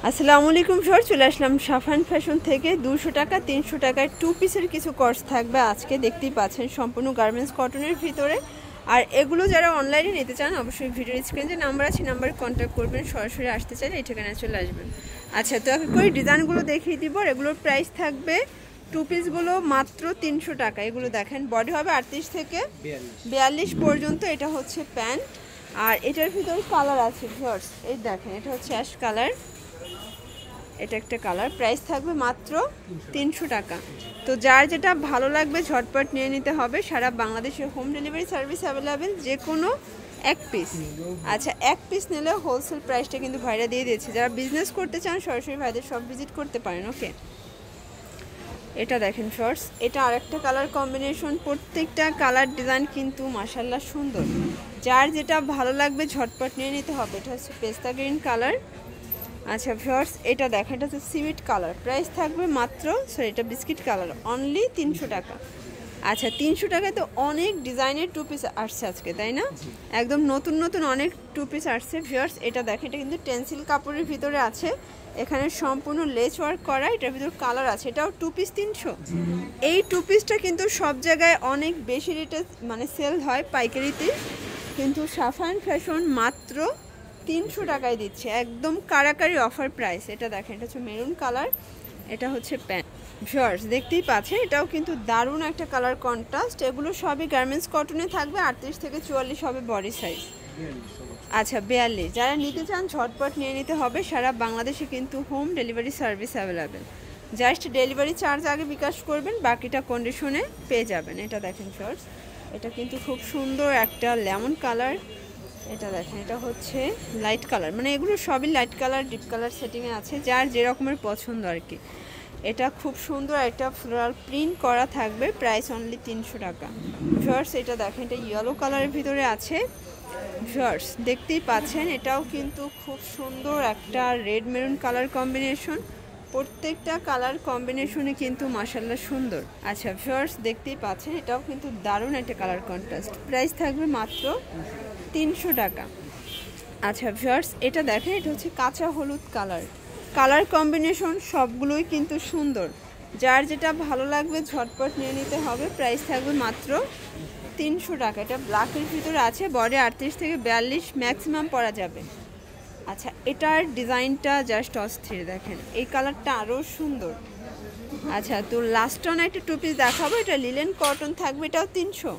আসসালামু আলাইকুম স্যার, চলে আসলাম সাফান ফ্যাশন থেকে। 200 টাকা 300 টাকায় 2 পিসের কিছু কর্স থাকবে আজকে, দেখতেই পাচ্ছেন সম্পূর্ণ গার্মেন্টস কটনের ভিতরে। আর এগুলো যারা অনলাইনে নিতে চান অবশ্যই ভিডিওর স্ক্রিনে যে নাম্বার আছে নাম্বারে কন্ট্যাক্ট করবেন, সরাসরি আসতে চাইলে এই ঠিকানায় চলে আসবেন। আচ্ছা, তো এক করে ডিজাইনগুলো দেখিয়ে দিব। আর এগুলোর প্রাইস থাকবে 2 পিসগুলো মাত্র 300 টাকা। এগুলো দেখেন বডি হবে 38 থেকে 42 পর্যন্ত। এটা হচ্ছে প্যান্ট, আর এটার ভিতরে কালার আছে ভিউয়ার্স, এই দেখেন এটা হচ্ছে অ্যাশ কালার, এটা একটা কালার। প্রাইস থাকবে মাত্র 300 টাকা। তো যার যেটা ভালো লাগবে ঝটপট নিয়ে নিতে হবে। সারা বাংলাদেশে হোম ডেলিভারি সার্ভিস অ্যাভেলেবেল, যে কোনো এক পিস। আচ্ছা, এক পিস নিলে হোলসেল প্রাইসটা কিন্তু ভাইরা দিয়ে দিয়েছে। যারা বিজনেস করতে চান সরাসরি ভাইদের সব ভিজিট করতে পারেন। ওকে, এটা দেখেন শর্টস, এটা আরেকটা কালার কম্বিনেশন। প্রত্যেকটা কালার ডিজাইন কিন্তু মাশাআল্লাহ সুন্দর। যার যেটা ভালো লাগবে ঝটপট নিয়ে নিতে হবে। এটা হচ্ছে পেস্তা গ্রিন কালার। আচ্ছা ভিউয়ার্স, এটা দেখেন, এটা হচ্ছে সিভিট কালার। প্রাইস থাকবে মাত্র, সরি এটা বিস্কিট কালার, অনলি 300 টাকা। আচ্ছা, 300 টাকায় তো অনেক ডিজাইনের 2 পিস আসছে আজকে, তাই না? একদম নতুন নতুন অনেক 2 পিস আসছে ভিউয়ার্স। এটা দেখেন, এটা কিন্তু টেন্সিল কাপড়ের ভিতরে আছে, এখানে সম্পূর্ণ লেস ওয়ার্ক করা। এটার ভিতর কালার আছে, এটাও 2 পিস 300। এই 2 পিসটা কিন্তু সব জায়গায় অনেক বেশি রেটে মানে সেল হয় পাইকারিতে, কিন্তু সাফান ফ্যাশন মাত্র 300 টাকায় দিচ্ছে, একদম কারাকারি অফার প্রাইস। এটা দেখেন, এটা হচ্ছে মেরুন কালার, এটা হচ্ছে প্যান্ট। ভিউয়ার্স দেখতেই পাচ্ছেন, এটাও কিন্তু দারুণ একটা কালার কন্ট্রাস্ট। এগুলো সবই গার্মেন্টস কটনে থাকবে, 38 থেকে 44 হবে বডি সাইজ। আচ্ছা 42, যারা নিতে চান ঝটপট নিয়ে নিতে হবে। সারা বাংলাদেশে কিন্তু home delivery service available. Just delivery charge আগে বিকাশ করবেন, বাকিটা কন্ডিশনে পেয়ে যাবেন। এটা দেখেন ভিউয়ার্স, এটা কিন্তু খুব সুন্দর একটা লেমন কালার। এটা দেখেন, এটা হচ্ছে লাইট কালার, মানে এগুলো সবই লাইট কালার ডিপ কালার সেটিংয়ে আছে, যার যে রকমের পছন্দ আর কি। এটা খুব সুন্দর একটা ফ্লোরাল প্রিন্ট করা থাকবে, প্রাইস অনলি 300 টাকা। ভিউয়ার্স এটা দেখেন, এটা ইয়েলো কালারের ভিতরে আছে। ভিউয়ার্স দেখতেই পাচ্ছেন, এটাও কিন্তু খুব সুন্দর একটা রেড মেরুন কালার কম্বিনেশন। প্রত্যেকটা কালার কম্বিনেশনে কিন্তু মাশাআল্লাহ সুন্দর। আচ্ছা ভিউয়ার্স দেখতেই পাচ্ছেন, এটাও কিন্তু দারুণ একটা কালার কন্ট্রাস্ট। প্রাইস থাকবে মাত্র 300 টাকা। আচ্ছা ভিউয়ার্স এটা দেখেন, এটা হচ্ছে কাঁচা হলুদ কালার। কালার কম্বিনেশন সবগুলোই কিন্তু সুন্দর। যার যেটা ভালো লাগবে ঝটপট নিয়ে নিতে হবে। প্রাইস থাকবে মাত্র 300 টাকা। এটা ব্ল্যাকের ভিতরে আছে, বডি 38 থেকে 42 ম্যাক্সিমাম পরা যাবে। আচ্ছা, এটার ডিজাইনটা জাস্ট অস্থির, দেখেন এই কালারটা আরও সুন্দর। আচ্ছা, তো লাস্ট অন একটা 2 পিস দেখাবো, এটা লিলেন কটন থাকবে, এটাও 300।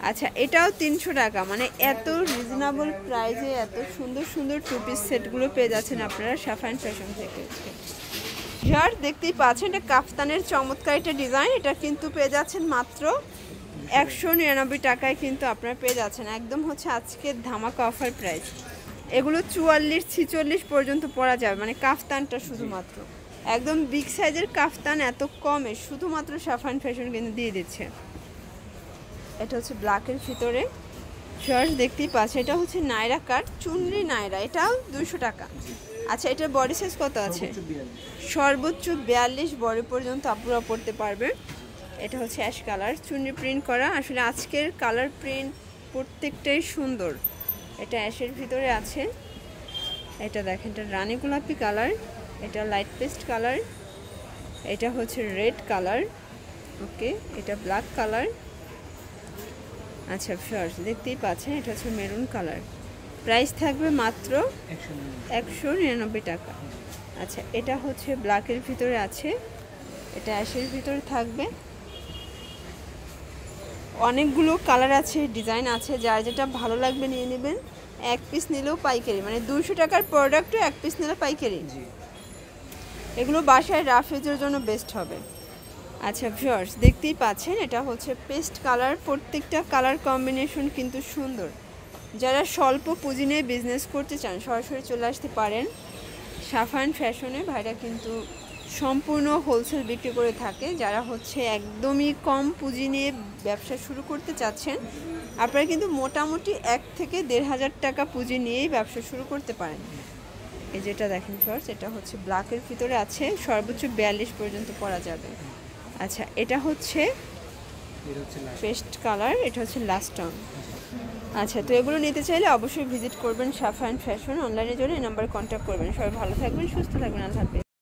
আচ্ছা, এটাও 300 টাকা। মানে এত রিজনেবল প্রাইসে এত সুন্দর সুন্দর 2 পিস সেটগুলো পেয়ে যাচ্ছেন আপনারা সাফান ফ্যাশন থেকে। যার দেখতেই পাচ্ছেন, এটা কাফতানের চমৎকার একটা ডিজাইন। এটা কিন্তু পেয়ে যাচ্ছেন মাত্র 199 টাকায়, কিন্তু আপনারা পেয়ে যাচ্ছেন একদম হচ্ছে আজকের ধামাকা অফার প্রাইস। এগুলো 44 46 পর্যন্ত পরা যাবে, মানে কাফতানটা শুধুমাত্র একদম বিগ সাইজের কাফতান এত কমে শুধুমাত্র সাফান ফ্যাশন কিন্তু দিয়ে দিচ্ছে। এটা হচ্ছে ব্ল্যাকের ভিতরে শর্টস দেখতেই পাচ্ছে, এটা হচ্ছে নায়রা কাট চুনরি নায়রা, এটাও 200 টাকা। আচ্ছা, এটার বডি সাইজ কত আছে? সর্বোচ্চ 42 বডি পর্যন্ত আপুরা পড়তে পারবে। এটা হচ্ছে অ্যাশ কালার, চুনরি প্রিন্ট করা। আসলে আজকের কালার প্রিন্ট প্রত্যেকটাই সুন্দর। এটা অ্যাশের ভিতরে আছে। এটা দেখেন, এটা রানী গোলাপি কালার, এটা লাইট পেস্ট কালার, এটা হচ্ছে রেড কালার। ওকে, এটা ব্ল্যাক কালার। আচ্ছা ফিয়ার্স দেখতেই পাচ্ছেন, এটা হচ্ছে মেরুন কালার। প্রাইস থাকবে মাত্র 199 টাকা। আচ্ছা, এটা হচ্ছে ব্ল্যাকের ভিতরে আছে, এটা অ্যাশের ভিতরে থাকবে। অনেকগুলো কালার আছে, ডিজাইন আছে, যার যেটা ভালো লাগবে নিয়ে নেবেন। এক পিস নিলেও পাইকারি, মানে 200 টাকার প্রোডাক্টও এক পিস নিলে পাইকারি। এগুলো বাসায় রাফ ইউজের জন্য বেস্ট হবে। আচ্ছা ভিউয়ার্স দেখতেই পাচ্ছেন, এটা হচ্ছে পেস্ট কালার। প্রত্যেকটা কালার কম্বিনেশন কিন্তু সুন্দর। যারা স্বল্প পুঁজি নিয়ে বিজনেস করতে চান সরাসরি চলে আসতে পারেন সাফান ফ্যাশনে। ভাইরা কিন্তু সম্পূর্ণ হোলসেল বিক্রি করে থাকে। যারা হচ্ছে একদমই কম পুঁজি নিয়ে ব্যবসা শুরু করতে চাচ্ছেন, আপনারা কিন্তু মোটামুটি 1 থেকে 1,500 টাকা পুঁজি নিয়েই ব্যবসা শুরু করতে পারেন। এই যেটা দেখেন ভিউয়ার্স, এটা হচ্ছে ব্ল্যাকের ভিতরে আছে, সর্বোচ্চ 42 পর্যন্ত পরা যাবে। আচ্ছা, এটা হচ্ছে পেস্ট কালার, এটা হচ্ছে লাস্ট অন। আচ্ছা, তো এগুলো নিতে চাইলে অবশ্যই ভিজিট করবেন সাফায়ান ফ্যাশন। অনলাইনের জন্য এই নাম্বারে কন্ট্যাক্ট করবেন। সবাই ভালো থাকবেন, সুস্থ থাকবেন। আল্লাহ হাফেজ।